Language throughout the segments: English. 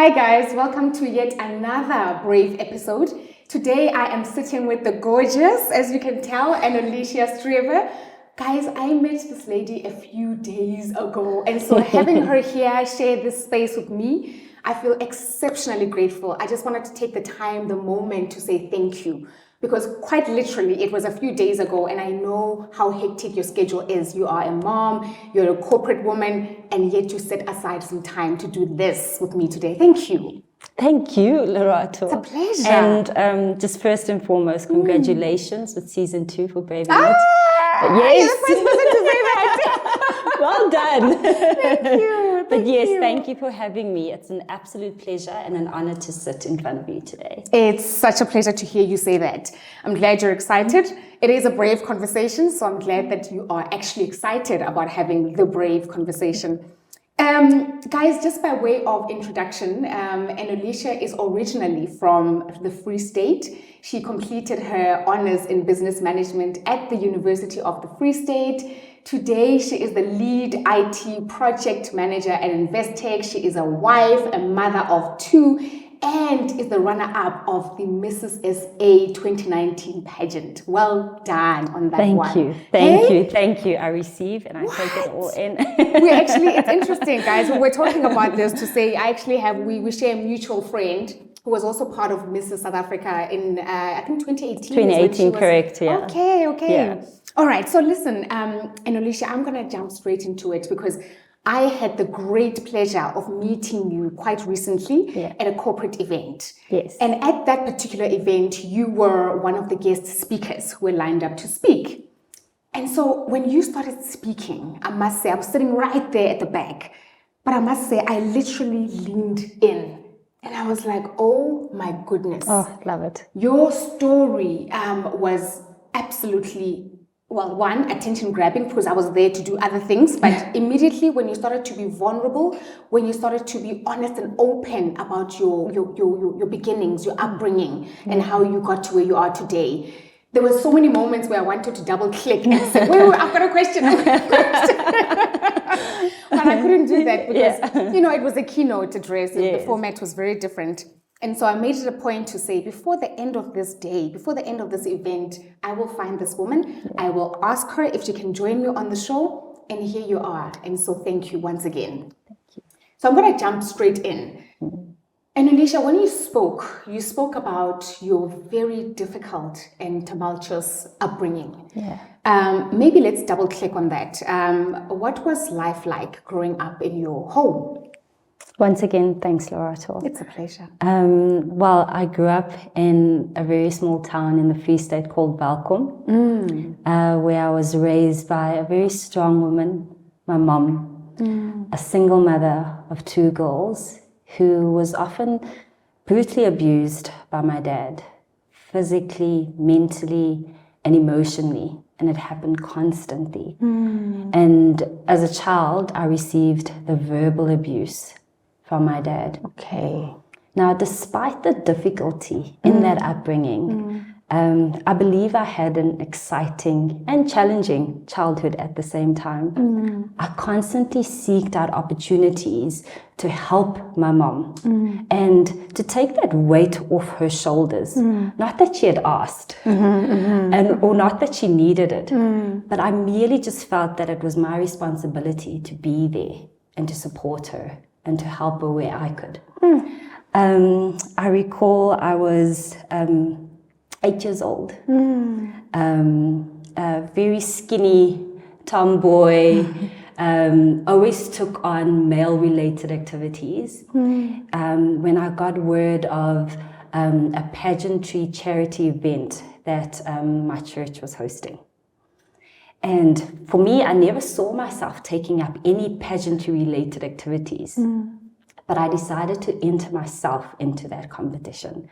Hi guys, welcome to yet another brave episode. Today I am sitting with the gorgeous, as you can tell, Enolicia Strever. Guys, I met this lady a few days ago, and so having her here share this space with me, I feel exceptionally grateful. I just wanted to take the time, the moment to say thank you. Because quite literally, it was a few days ago, and I know how hectic your schedule is. You are a mom, you're a corporate woman, and yet you set aside some time to do this with me today. Thank you. Thank you, Lorato. It's a pleasure. And just first and foremost, congratulations with season 2 for Brave It. Yes. You're the first person to say that. Well done. Thank you. But yes, thank you for having me. It's an absolute pleasure and an honor to sit in front of you today. It's such a pleasure to hear you say that. I'm glad you're excited. It is a brave conversation, so I'm glad that you are actually excited about having the brave conversation. Guys, just by way of introduction, Enolicia is originally from the Free State. She completed her honors in business management at the University of the Free State. Today, she is the lead IT project manager at Investec. She is a wife, a mother of 2, and is the runner-up of the Mrs. SA 2019 pageant. Well done on that one. Thank you. I receive and I take it all in. It's interesting, guys. We were talking about this to say we share a mutual friend who was also part of Mrs. South Africa in, I think, 2018. 2018, correct, yeah. Okay. Yeah. All right, so listen, Enolicia, I'm going to jump straight into it because I had the great pleasure of meeting you quite recently at a corporate event. Yes. And at that particular event, you were one of the guest speakers who were lined up to speak. And so when you started speaking, I must say, I was sitting right there at the back, but I must say, I literally leaned in. And I was like, oh my goodness. Oh, love it. Your story was absolutely, well, one, attention grabbing because I was there to do other things. But immediately when you started to be vulnerable, when you started to be honest and open about your beginnings, your upbringing, and how you got to where you are today, there were so many moments where I wanted to double click and say, wait, I've got a question. But I couldn't do that because, it was a keynote address and the format was very different. And so I made it a point to say, before the end of this day, before the end of this event, I will find this woman. I will ask her if she can join me on the show. And here you are. And so thank you once again. Thank you. So I'm going to jump straight in. And Enolicia, when you spoke about your very difficult and tumultuous upbringing. Yeah. Maybe let's double click on that. What was life like growing up in your home? Once again, thanks, Lorato. It's a pleasure. Well, I grew up in a very small town in the Free State called Welkom, where I was raised by a very strong woman, my mom, a single mother of 2 girls, who was often brutally abused by my dad, physically, mentally, and emotionally. And it happened constantly. And as a child, I received the verbal abuse from my dad. Okay. Now, despite the difficulty in that upbringing, I believe I had an exciting and challenging childhood at the same time. I constantly seeked out opportunities to help my mom and to take that weight off her shoulders. Not that she had asked or not that she needed it, but I merely just felt that it was my responsibility to be there and to support her and to help her where I could. I recall I was 8 years old, a very skinny tomboy, always took on male-related activities. When I got word of a pageantry charity event that my church was hosting. And for me, I never saw myself taking up any pageantry-related activities. But I decided to enter myself into that competition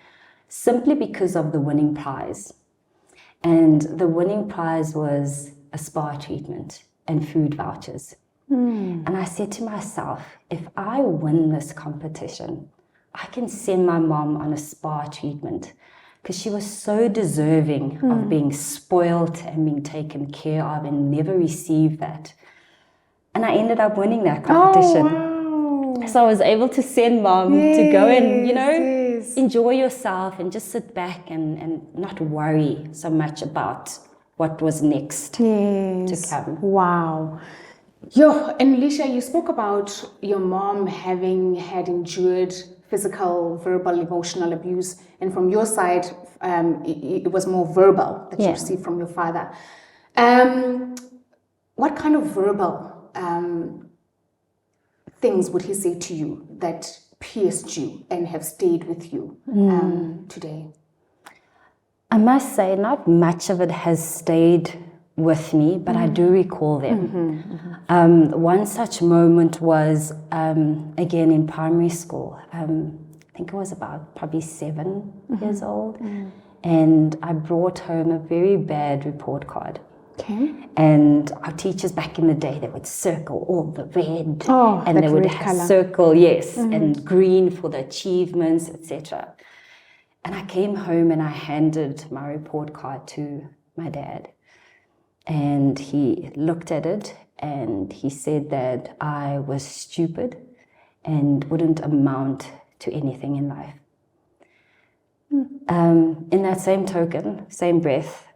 simply because of the winning prize. And the winning prize was a spa treatment and food vouchers. And I said to myself, if I win this competition, I can send my mom on a spa treatment because she was so deserving of being spoiled and being taken care of and never received that. And I ended up winning that competition. Oh, wow. so I was able to send Mom to go and, Yes. enjoy yourself and just sit back and not worry so much about what was next to come. Wow. And Alicia, you spoke about your mom having had endured physical, verbal, emotional abuse, and from your side, it was more verbal that you received from your father. What kind of verbal things would he say to you that pierced you and have stayed with you today? I must say, not much of it has stayed with me, but I do recall them. One such moment was, again, in primary school. I think I was about probably 7 years old. And I brought home a very bad report card. Okay. And our teachers back in the day, they would circle all the red, and they would color. circle, and green for the achievements, etc. And I came home and I handed my report card to my dad. And he looked at it and he said that I was stupid and wouldn't amount to anything in life. In that same token, same breath,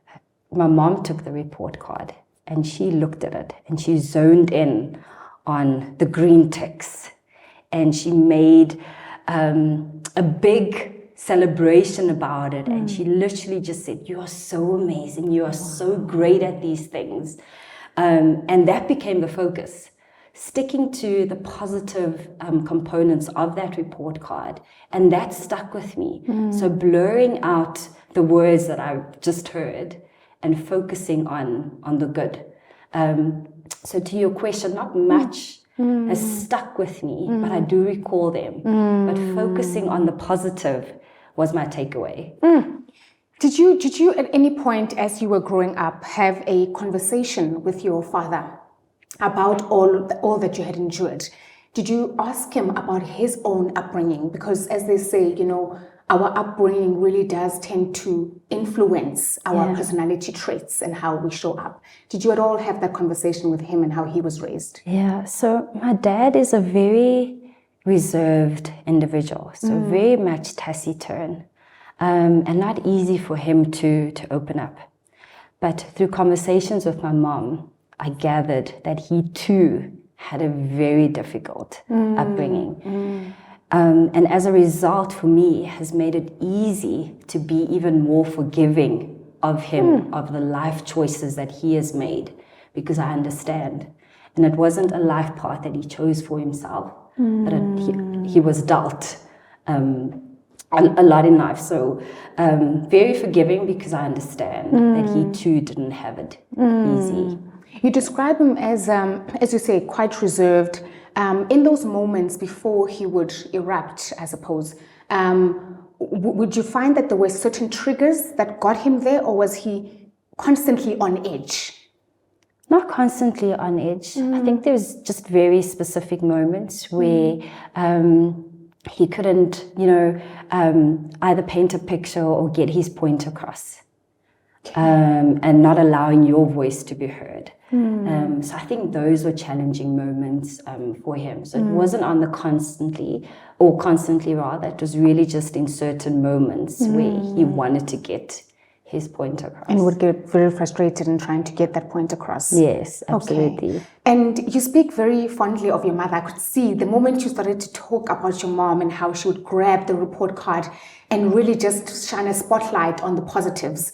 my mom took the report card and she looked at it and she zoned in on the green ticks and she made a big celebration about it, and she literally just said, "You are so amazing, you are so great at these things," and that became the focus, sticking to the positive components of that report card, and that stuck with me. So blurring out the words that I just heard and focusing on the good. So to your question, not much has stuck with me, but I do recall them. But focusing on the positive was my takeaway. Did you at any point as you were growing up have a conversation with your father about all that you had endured? Did you ask him about his own upbringing? Because as they say, our upbringing really does tend to influence our personality traits and how we show up. Did you at all have that conversation with him and how he was raised? Yeah, so my dad is a very reserved individual, so very much taciturn, and not easy for him to open up. But through conversations with my mom, I gathered that he too had a very difficult upbringing. And as a result, for me, has made it easy to be even more forgiving of him, of the life choices that he has made, because I understand. And it wasn't a life path that he chose for himself, but he was dealt a lot in life. So very forgiving, because I understand that he too didn't have it easy. You describe him as you say, quite reserved. In those moments before he would erupt, I suppose, would you find that there were certain triggers that got him there, or was he constantly on edge? Not constantly on edge. I think there's just very specific moments where he couldn't, either paint a picture or get his point across, and not allowing your voice to be heard. So I think those were challenging moments for him. So it wasn't on the constantly rather, it was really just in certain moments where he wanted to get his point across. And would get very frustrated in trying to get that point across. Yes, absolutely. Okay. And you speak very fondly of your mother. I could see the moment you started to talk about your mom and how she would grab the report card and really just shine a spotlight on the positives.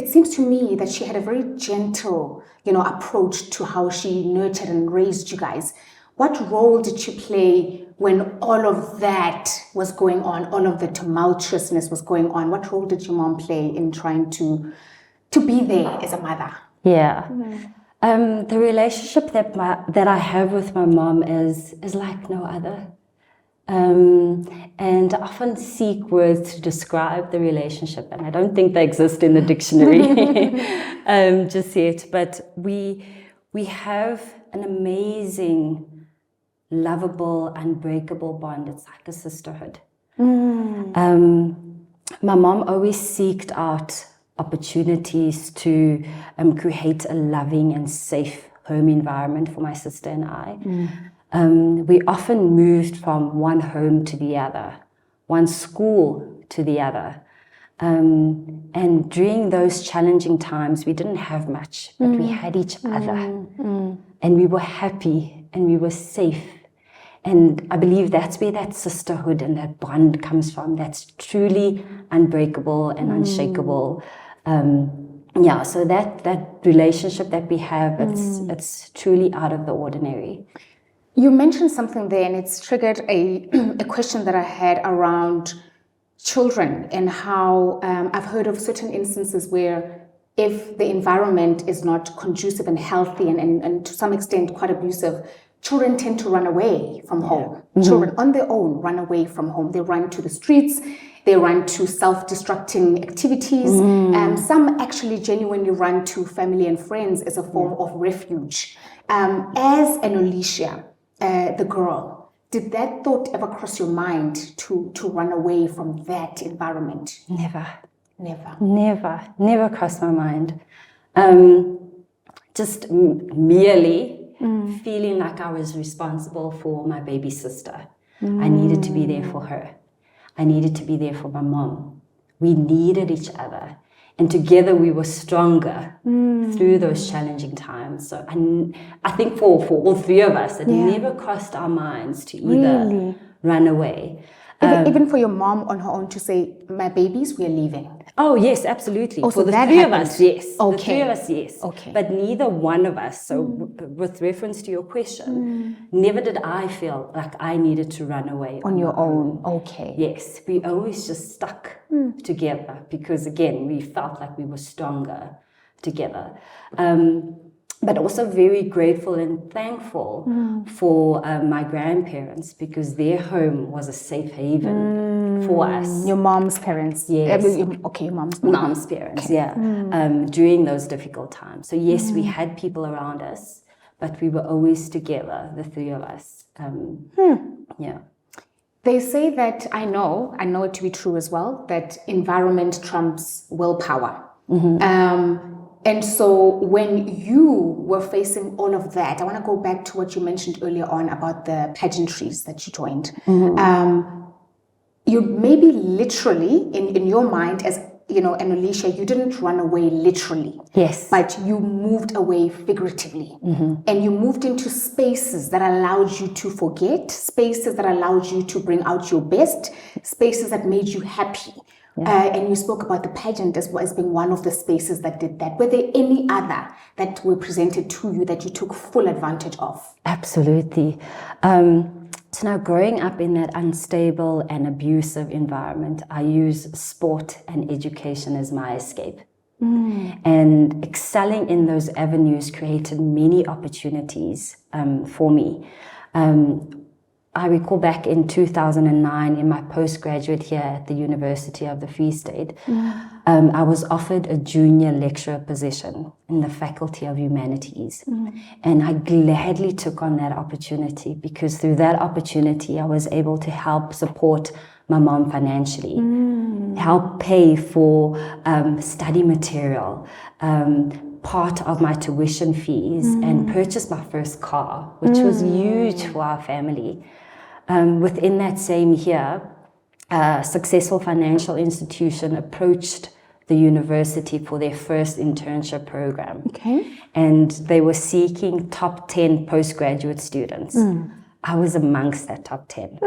It seems to me that she had a very gentle, approach to how she nurtured and raised you guys. What role did you play when all of that was going on, all of the tumultuousness was going on? What role did your mom play in trying to be there as a mother? Yeah. The relationship that I have with my mom is like no other. And I often seek words to describe the relationship, and I don't think they exist in the dictionary just yet. But we have an amazing, lovable, unbreakable bond. It's like a sisterhood. My mom always seeked out opportunities to create a loving and safe home environment for my sister and I. We often moved from one home to the other, one school to the other. And during those challenging times, we didn't have much, but we had each other. And we were happy and we were safe. And I believe that's where that sisterhood and that bond comes from. That's truly unbreakable and unshakable. So that relationship that we have, it's truly out of the ordinary. You mentioned something there, and it's triggered a question that I had around children and how I've heard of certain instances where if the environment is not conducive and healthy and to some extent quite abusive, children tend to run away from home. Children on their own run away from home. They run to the streets, they run to self-destructing activities. Some actually genuinely run to family and friends as a form of refuge. As Enolicia, the girl, did that thought ever cross your mind to run away from that environment? Never crossed my mind. Just merely feeling like I was responsible for my baby sister. I needed to be there for her. I needed to be there for my mom. We needed each other. And together we were stronger through those challenging times. So I think for all three of us, it never crossed our minds to either run away. Even for your mom on her own to say, my babies, we're leaving. Oh, yes, absolutely. Oh, for so the that three happened. of us, yes. Okay. The three of us, yes. Okay. But neither one of us, so with reference to your question, never did I feel like I needed to run away. On your own. Okay. Yes, we always just stuck together because, again, we felt like we were stronger together. But also very grateful and thankful for my grandparents because their home was a safe haven for us. Your mom's parents? Yes. Okay, your mom's parents, okay. During those difficult times. So yes, we had people around us, but we were always together, the three of us. Yeah. They say that, I know it to be true as well, that environment trumps willpower. And so when you were facing all of that, I want to go back to what you mentioned earlier on about the pageantries that you joined. You maybe literally, in your mind, as you know, Enolicia, you didn't run away literally. Yes. But you moved away figuratively. And you moved into spaces that allowed you to forget, spaces that allowed you to bring out your best, spaces that made you happy. And you spoke about the pageant as being one of the spaces that did that. Were there any other that were presented to you that you took full advantage of? Absolutely. So now growing up in that unstable and abusive environment, I use sport and education as my escape. And excelling in those avenues created many opportunities for me. I recall back in 2009 in my postgraduate here at the University of the Free State, I was offered a junior lecturer position in the Faculty of Humanities. And I gladly took on that opportunity because through that opportunity, I was able to help support my mom financially, help pay for study material, part of my tuition fees, and purchase my first car, which was huge for our family. Within that same year, a successful financial institution approached the university for their first internship program. Okay. And they were seeking top 10 postgraduate students. I was amongst that top 10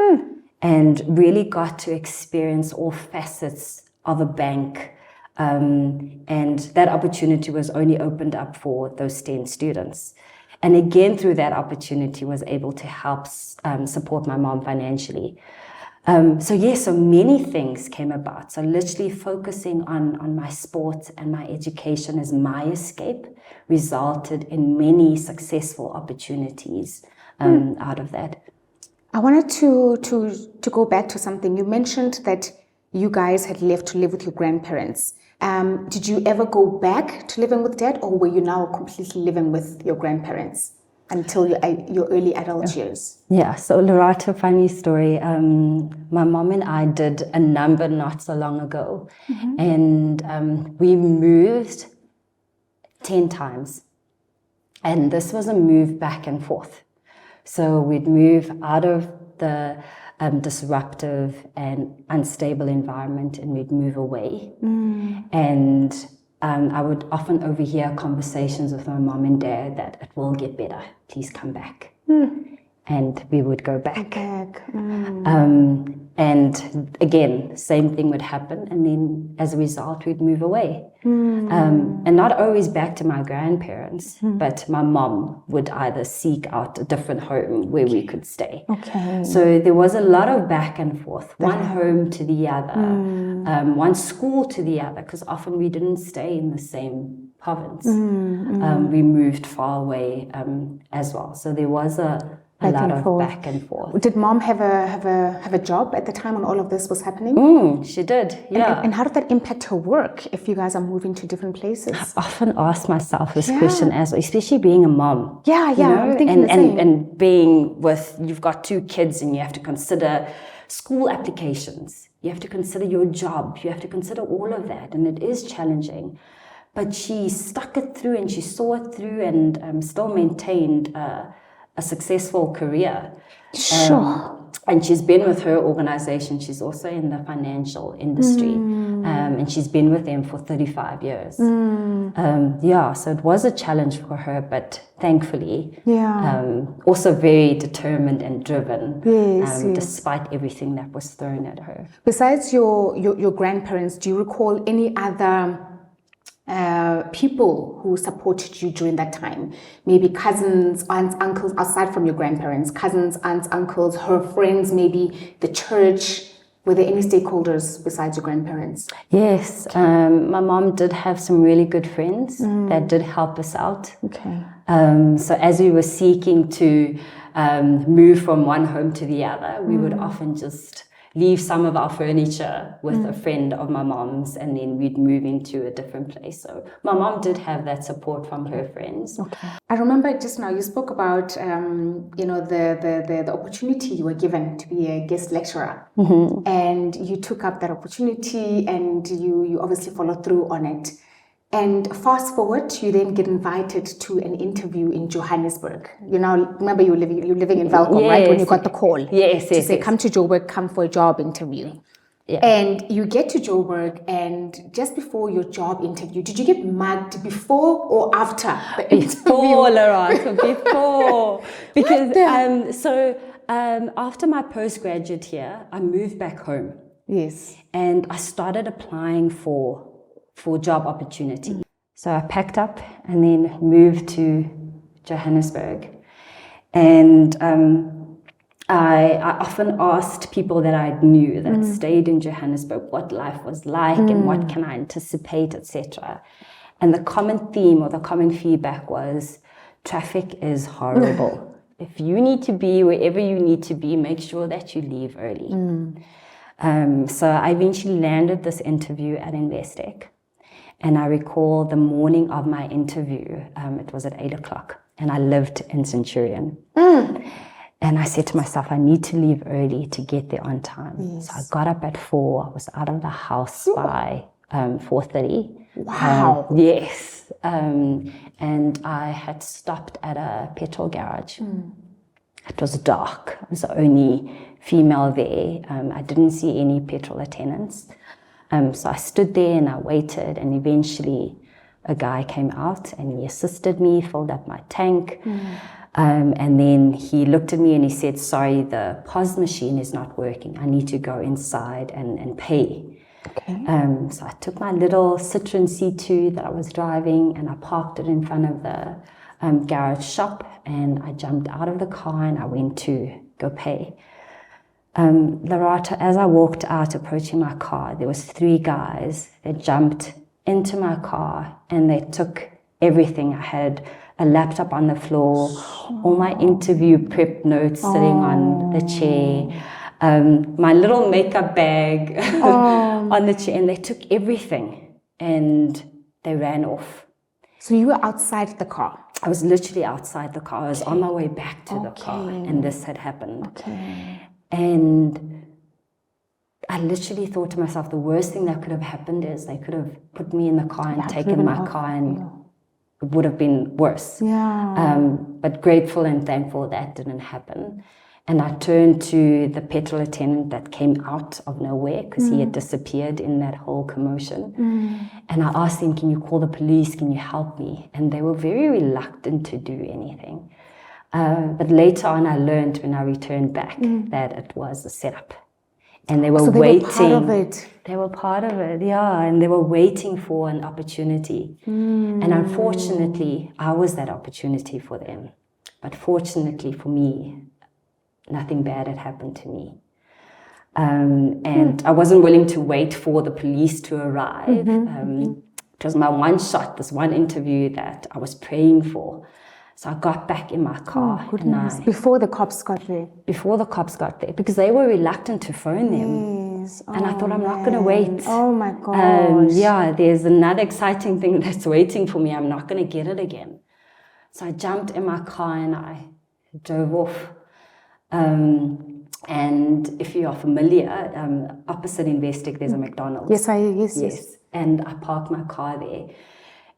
and really got to experience all facets of a bank. And that opportunity was only opened up for those 10 students. And again, through that opportunity, was able to help support my mom financially. So many things came about. So literally focusing on my sports and my education as my escape resulted in many successful opportunities out of that. I wanted to go back to something. You mentioned that you guys had left to live with your grandparents. Did you ever go back to living with dad, or were you now completely living with your grandparents until your early adult years? Yeah, so Loretta, funny story. My mom and I did a number not so long ago, and we moved 10 times. And this was a move back and forth. So we'd move out of the disruptive and unstable environment, and we'd move away. And I would often overhear conversations with my mom and dad that it will get better, please come back. And we would go back. And again, same thing would happen, and then as a result, we'd move away. And not always back to my grandparents, but my mom would either seek out a different home where we could stay. So there was a lot of back and forth, one home to the other, one school to the other, because often we didn't stay in the same province. We moved far away as well. So there was a lot of back and forth. Did mom have a job at the time when all of this was happening? She did, yeah. And how did that impact her work if you guys are moving to different places? I often ask myself this question as well, especially being a mom. I'm thinking the same. And being with, you've got 2 kids and you have to consider school applications. You have to consider your job. You have to consider all of that. And it is challenging. But she stuck it through and she saw it through and still maintained a successful career. And she's been with her organization. She's also in the financial industry. And she's been with them for 35 years. So it was a challenge for her, but thankfully, also very determined and driven, despite everything that was thrown at her. Besides your grandparents, do you recall any other people who supported you during that time? Maybe cousins, aunts, uncles, aside from your grandparents, cousins, aunts, uncles, her friends, maybe the church. Were there any stakeholders besides your grandparents? Yes, my mom did have some really good friends that did help us out. So as we were seeking to move from one home to the other, we would often just leave some of our furniture with a friend of my mom's, and then we'd move into a different place. So my mom did have that support from her friends. I remember just now you spoke about the opportunity you were given to be a guest lecturer, and you took up that opportunity and you obviously followed through on it. And fast forward, you then get invited to an interview in Johannesburg. You now remember you're living in Welkom, right? When you got the call, to say come to Joburg, come for a job interview. And you get to Joburg, and just before your job interview, did you get mugged before or after the interview? Before, Laurent, before. Because after my postgraduate year, I moved back home. And I started applying for job opportunity. So I packed up and then moved to Johannesburg. And I often asked people that I knew that stayed in Johannesburg what life was like and what can I anticipate, etc. And the common theme or the common feedback was traffic is horrible. If you need to be wherever you need to be, make sure that you leave early. So I eventually landed this interview at Investec. And I recall the morning of my interview, it was at 8 o'clock, and I lived in Centurion. And I said to myself, I need to leave early to get there on time. So I got up at 4, I was out of the house by 4:30. Wow. Yes. And I had stopped at a petrol garage. It was dark. I was the only female there. I didn't see any petrol attendants. So I stood there and I waited, and eventually a guy came out and he assisted me, filled up my tank. And then he looked at me and he said, sorry, the POS machine is not working. I need to go inside and pay. So I took my little Citroen C2 that I was driving and I parked it in front of the garage shop, and I jumped out of the car and I went to go pay. Larata, as I walked out approaching my car, there was 3 guys that jumped into my car and they took everything. I had a laptop on the floor, all my interview prep notes sitting on the chair, my little makeup bag on the chair, and they took everything and they ran off. So you were outside the car? I was literally outside the car. I was on my way back to the car, and this had happened. And I literally thought to myself, the worst thing that could have happened is they could have put me in the car and taken my car and would have been worse. Yeah. But grateful and thankful that didn't happen. And I turned to the petrol attendant that came out of nowhere because he had disappeared in that whole commotion. And I asked him, can you call the police? Can you help me? And they were very reluctant to do anything. But later on, I learned when I returned back that it was a setup. And they were waiting. Were part of it. They were part of it, yeah. And they were waiting for an opportunity. And unfortunately, I was that opportunity for them. But fortunately for me, nothing bad had happened to me. And I wasn't willing to wait for the police to arrive. It was my one shot, this one interview that I was praying for. So I got back in my car. Before the cops got there. Before the cops got there, because they were reluctant to phone them. Yes. And I thought, I'm not going to wait. Oh my gosh. Yeah, there's another exciting thing that's waiting for me. I'm not going to get it again. So I jumped in my car and I drove off. And if you are familiar, opposite Investec, there's a McDonald's. Yes. And I parked my car there.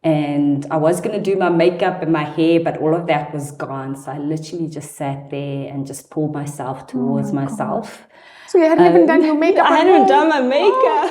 And I was going to do my makeup and my hair, but all of that was gone. So I literally just sat there and just pulled myself towards myself. So you hadn't even done your makeup? I hadn't done my makeup.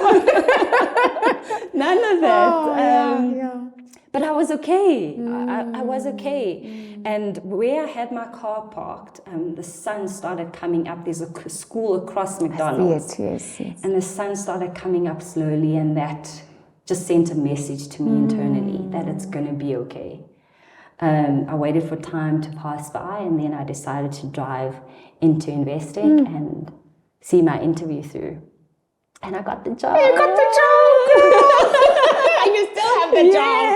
None of that. But I was okay. I was okay. And where I had my car parked, the sun started coming up. There's a school across McDonald's. Yes. And the sun started coming up slowly, and that just sent a message to me internally that it's going to be okay. I waited for time to pass by, and then I decided to drive into Investec and see my interview through. And I got the job. You got the job! And you still have the job.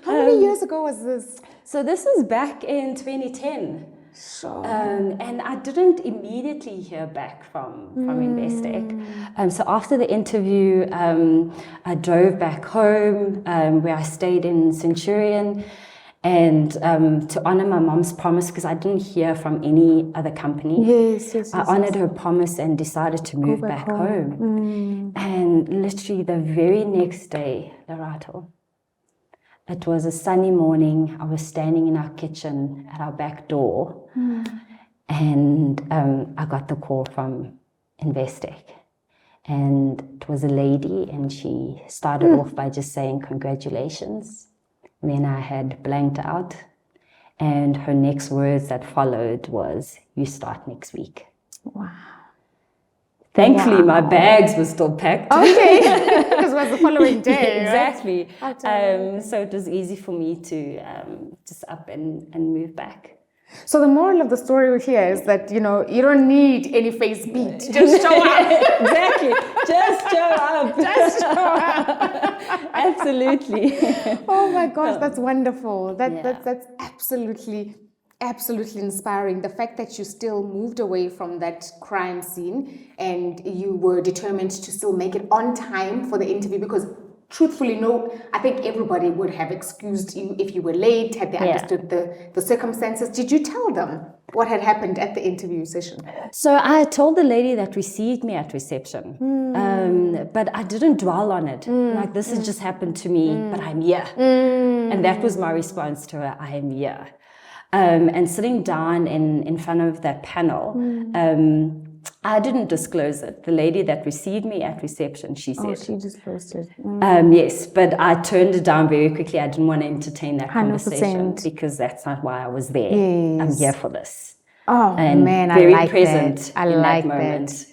How many years ago was this? So this is back in 2010. Sure. And I didn't immediately hear back from Investec. So after the interview, I drove back home where I stayed in Centurion, and to honor my mom's promise, because I didn't hear from any other company. I honored her promise and decided to move back home. And literally the very next day, Lerato, it was a sunny morning. I was standing in our kitchen at our back door, and I got the call from Investec. And it was a lady, and she started off by just saying, congratulations. And then I had blanked out, and her next words that followed was, you start next week. Wow. Thankfully, my bags were still packed. Okay, because it was the following day. Exactly. Right? So it was easy for me to just up and move back. So the moral of the story here is that, you don't need any face beat. Just show up. Exactly. Just show up. Just show up. Absolutely. Oh my gosh, that's wonderful. That's absolutely inspiring. The fact that you still moved away from that crime scene and you were determined to still make it on time for the interview, because truthfully, I think everybody would have excused you if you were late, had they understood the circumstances. Did you tell them what had happened at the interview session? So I told the lady that received me at reception, but I didn't dwell on it. Like, this has just happened to me, but I'm here. And that was my response to her, I am here. And sitting down in front of that panel, I didn't disclose it. The lady that received me at reception, she said. Oh, she disclosed it. Yes, but I turned it down very quickly. I didn't want to entertain that 100%. conversation because that's not why I was there. Yes. I'm here for this. Oh, and man, very I like present that. I in like that moment. that.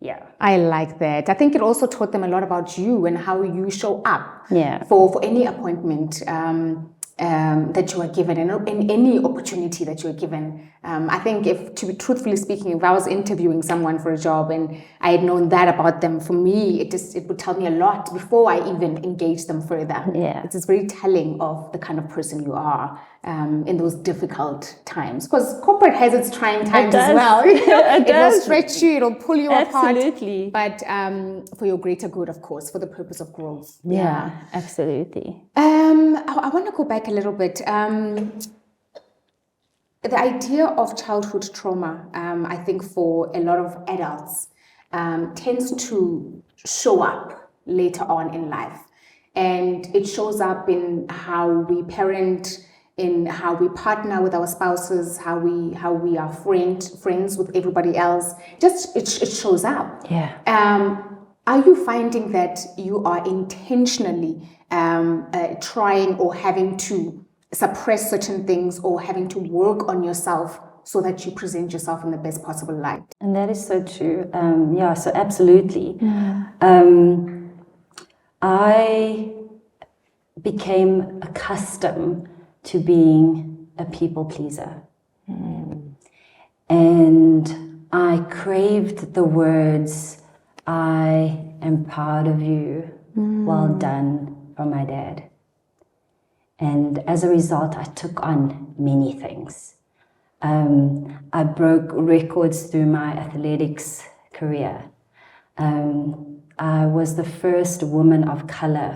Yeah. I like that. I think it also taught them a lot about you and how you show up for any appointment that you are given, and in any opportunity that you are given. I think, to be truthfully speaking, if I was interviewing someone for a job and I had known that about them, for me, it would tell me a lot before I even engage them further. Yeah. It's very telling of the kind of person you are in those difficult times. Because corporate has its trying times as well. It will stretch you, it'll pull you Absolutely. apart. But for your greater good, of course, for the purpose of growth. Yeah, absolutely. I want to go back a little bit. The idea of childhood trauma, I think for a lot of adults, tends to show up later on in life. and it shows up in how we parent, in how we partner with our spouses, how we are friends with everybody else. Just it shows up. Yeah. Are you finding that you are intentionally trying or having to suppress certain things or having to work on yourself so that you present yourself in the best possible light? And that is so true. Yeah, so absolutely. I became accustomed to being a people pleaser. And I craved the words, "I am proud of you, well done," from my dad. And as a result, I took on many things. I broke records through my athletics career. I was the first woman of color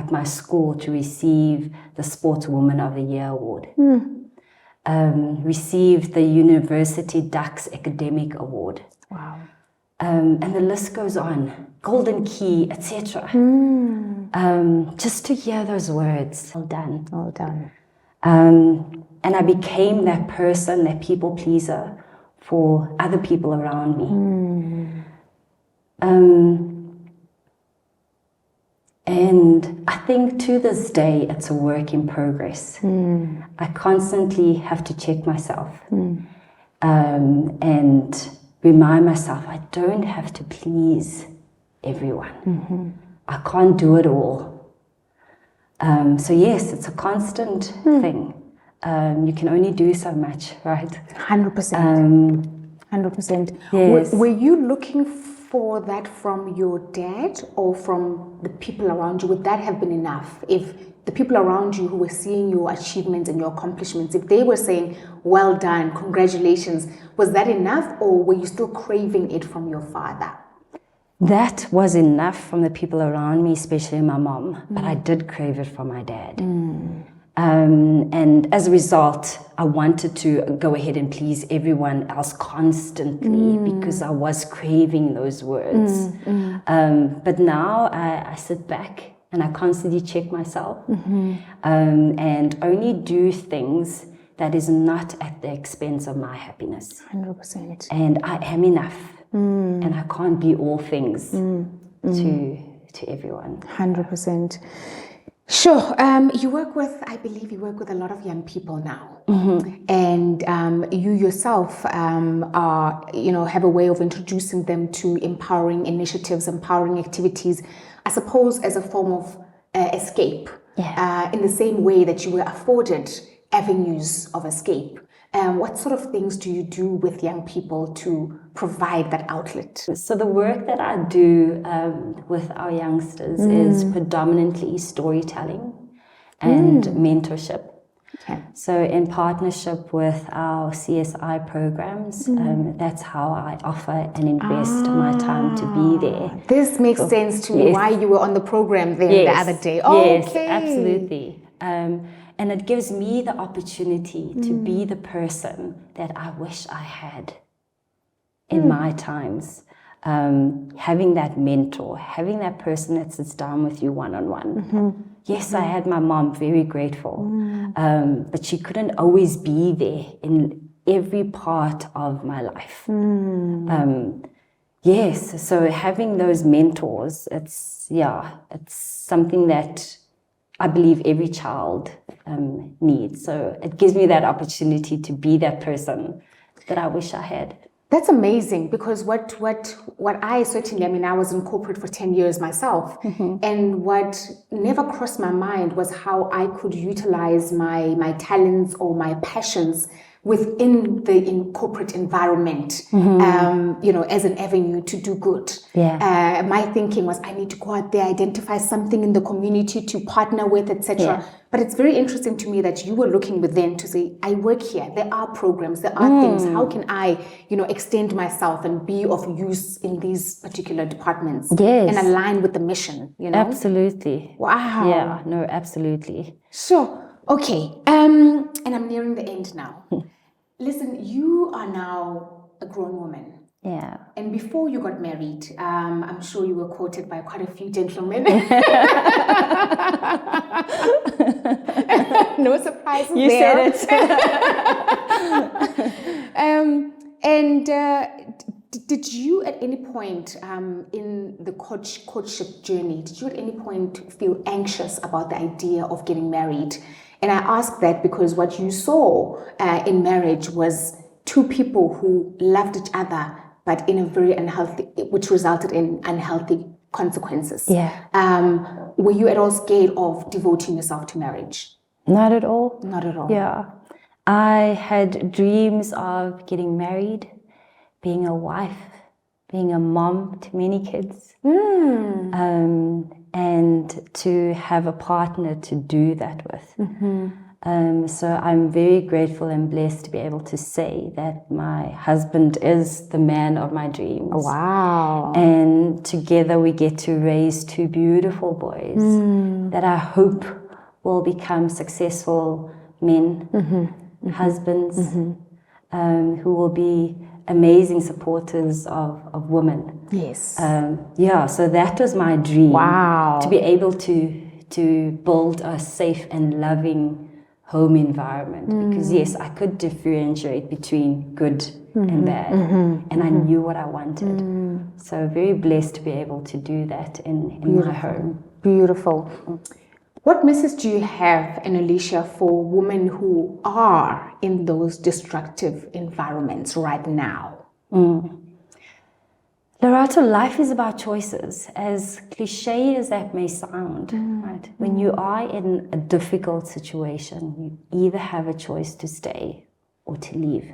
at my school to receive the Sportswoman of the Year award. Received the University Ducks Academic Award. Wow. And the list goes on. Golden Key, etc. Just to hear those words, well done. Well done. And I became that person, that people pleaser for other people around me. And I think to this day, it's a work in progress. I constantly have to check myself and remind myself I don't have to please everyone. I can't do it all. So yes, it's a constant thing. You can only do so much, right? 100%. 100%. Yes. Were you looking for that from your dad or from the people around you? Would that have been enough? If the people around you who were seeing your achievements and your accomplishments, if they were saying, well done, congratulations, was that enough, or were you still craving it from your father? That was enough from the people around me, especially my mom, but I did crave it from my dad. And as a result, I wanted to go ahead and please everyone else constantly because I was craving those words. But now I sit back and I constantly check myself and only do things that is not at the expense of my happiness. 100%. And I am enough, and I can't be all things to everyone. 100%. Sure. I believe you work with a lot of young people now. And you yourself have a way of introducing them to empowering initiatives, empowering activities, I suppose as a form of escape. In the same way that you were afforded avenues of escape. What sort of things do you do with young people to provide that outlet? So the work that I do with our youngsters is predominantly storytelling and mentorship. Okay. So in partnership with our CSI programs, that's how I offer and invest my time to be there. This makes sense to me, why you were on the program there the other day. Yes, Okay. absolutely. And it gives me the opportunity to be the person that I wish I had in my times. Having that mentor, having that person that sits down with you one-on-one. Yes, I had my mom, very grateful, but she couldn't always be there in every part of my life. Yes, so having those mentors, it's something that I believe every child needs. So it gives me that opportunity to be that person that I wish I had. That's amazing, because what I certainly, I was in corporate for 10 years myself, and what never crossed my mind was how I could utilize my talents or my passions within the corporate environment, as an avenue to do good. My thinking was, I need to go out there, identify something in the community to partner with, etc. But it's very interesting to me that you were looking within to say, I work here, there are programs, there are things, how can I, extend myself and be of use in these particular departments and align with the mission, Absolutely. Wow. Yeah, no, absolutely. Sure. Okay. And I'm nearing the end now. Listen, you are now a grown woman. Yeah. And before you got married, I'm sure you were courted by quite a few gentlemen. No surprises You there. said it. Did you at any point in the courtship journey, did you at any point feel anxious about the idea of getting married? And I ask that because what you saw in marriage was two people who loved each other, but in a very unhealthy, which resulted in unhealthy consequences. Yeah. Were you at all scared of devoting yourself to marriage? Not at all. Not at all. Yeah. I had dreams of getting married, being a wife, being a mom to many kids, and to have a partner to do that with. So I'm very grateful and blessed to be able to say that my husband is the man of my dreams. Wow. And together we get to raise two beautiful boys that I hope will become successful men, husbands, who will be amazing supporters of women. Yes. So that was my dream. Wow. To be able to build a safe and loving home environment. Because yes, I could differentiate between good and bad. And I knew what I wanted. So very blessed to be able to do that in my home. Beautiful. What message do you have, Enolicia, for women who are in those destructive environments right now? Loretta, life is about choices, as cliche as that may sound. Right? When you are in a difficult situation, you either have a choice to stay or to leave.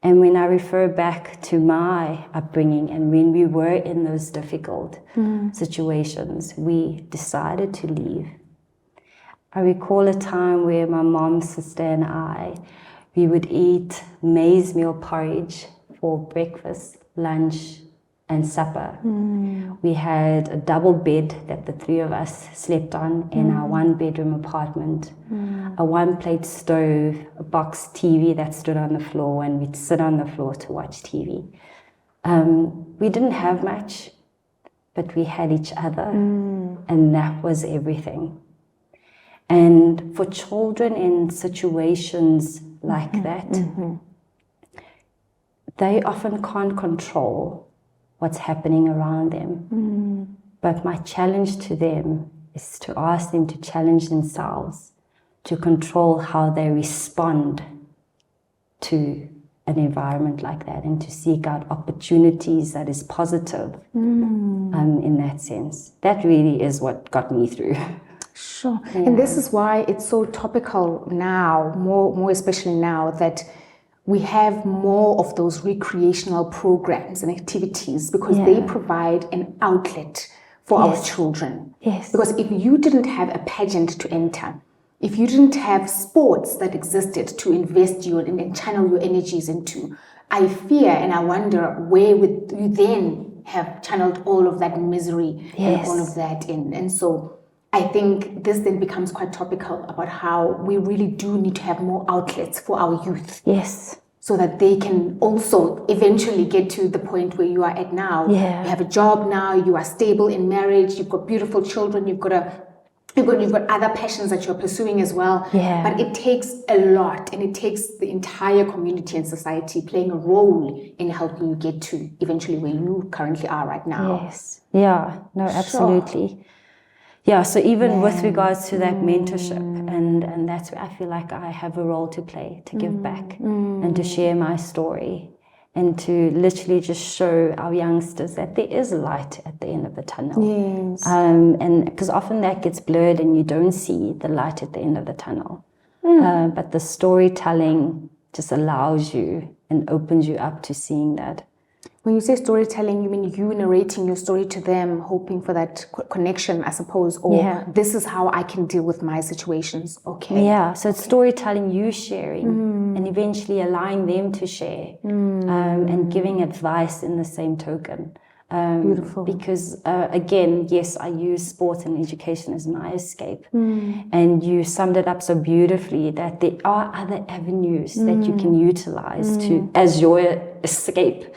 And when I refer back to my upbringing and when we were in those difficult situations, we decided to leave. I recall a time where my mom, sister, and we would eat maize meal porridge for breakfast, lunch, and supper. We had a double bed that the three of us slept on in our one-bedroom apartment, a one-plate stove, a box TV that stood on the floor, and we'd sit on the floor to watch TV. We didn't have much, but we had each other, and that was everything. And for children in situations like that, they often can't control what's happening around them. But my challenge to them is to ask them to challenge themselves to control how they respond to an environment like that and to seek out opportunities that is positive in that sense. That really is what got me through. Sure. Yeah. And this is why it's so topical now, more especially now that we have more of those recreational programs and activities because they provide an outlet for our children. Yes. Because if you didn't have a pageant to enter, if you didn't have sports that existed to invest you and channel your energies into, I fear and I wonder where would you then have channeled all of that misery and all of that in. And so I think this then becomes quite topical about how we really do need to have more outlets for our youth. Yes. So that they can also eventually get to the point where you are at now. Yeah. You have a job now, you are stable in marriage, you've got beautiful children, you've got other passions that you're pursuing as well. Yeah. But it takes a lot, and it takes the entire community and society playing a role in helping you get to eventually where you currently are right now. Yes. Yeah. No, absolutely. Sure. Yeah, so even with regards to that mentorship, and that's where I feel like I have a role to play, to give back and to share my story and to literally just show our youngsters that there is light at the end of the tunnel. Yes. And because often that gets blurred and you don't see the light at the end of the tunnel. But the storytelling just allows you and opens you up to seeing that. When you say storytelling, you mean you narrating your story to them, hoping for that connection, I suppose, or this is how I can deal with my situations. Okay. Yeah, so it's storytelling, you sharing, and eventually allowing them to share, and giving advice in the same token. Beautiful. Because again, yes, I use sport and education as my escape. And you summed it up so beautifully that there are other avenues that you can utilize to as your escape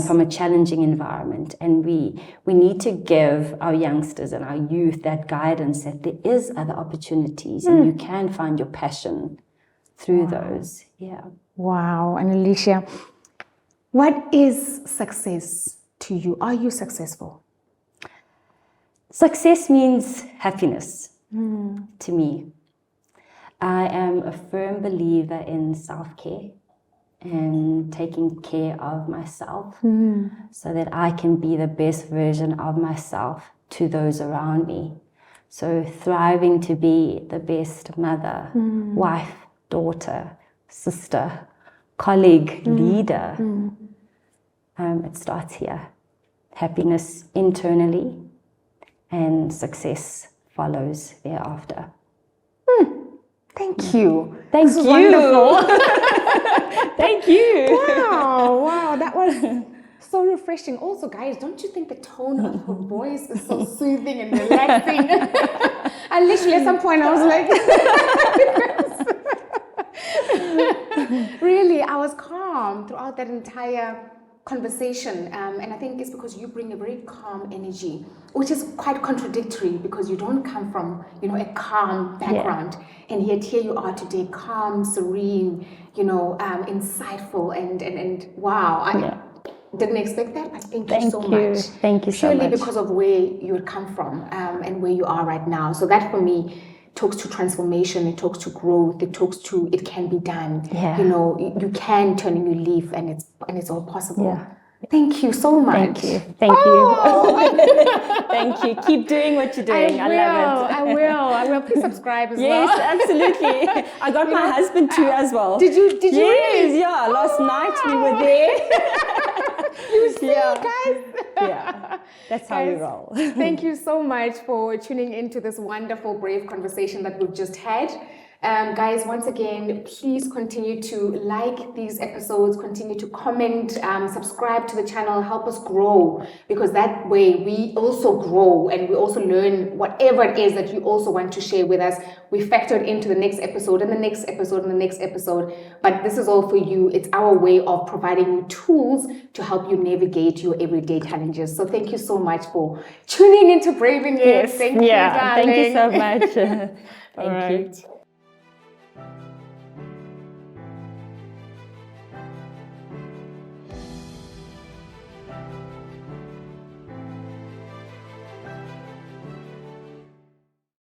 from a challenging environment. And we need to give our youngsters and our youth that guidance that there is other opportunities and you can find your passion through those. Yeah. Wow. And Enolicia, what is success to you? Are you successful? Success means happiness to me. I am a firm believer in self-care and taking care of myself so that I can be the best version of myself to those around me. So thriving to be the best mother, wife, daughter, sister, colleague, leader. It starts here. Happiness internally and success follows thereafter. Thank you. Thank This is you. wonderful. Thank you. Wow, that was so refreshing. Also, guys, don't you think the tone of her voice is so soothing and relaxing? I literally at some point I was like, really, I was calm throughout that entire conversation, and I think it's because you bring a very calm energy, which is quite contradictory because you don't come from, a calm background, and yet here you are today, calm, serene, insightful, and wow, I didn't expect that, but thank you so much. Thank you so much. Purely because of where you had come from and where you are right now. So that for me talks to transformation, it talks to growth, it talks to it can be done. Yeah. You can turn a new leaf and it's all possible. Yeah. Thank you so much. Thank you. Thank you. Thank you. Keep doing what you're doing. I love it. I will. Please subscribe as well. Yes, absolutely. I got my husband too as well. Did you? Yes, yeah. Last night we were there. You see, guys? Yeah, that's how we roll. Thank you so much for tuning into this wonderful, brave conversation that we've just had. Guys, once again, please continue to like these episodes, continue to comment, subscribe to the channel, help us grow, because that way we also grow and we also learn whatever it is that you also want to share with us. We factored into the next episode and the next episode and the next episode, but this is all for you. It's our way of providing you tools to help you navigate your everyday challenges. So thank you so much for tuning into Braving It. Thank you, darling. Thank you so much. Thank you.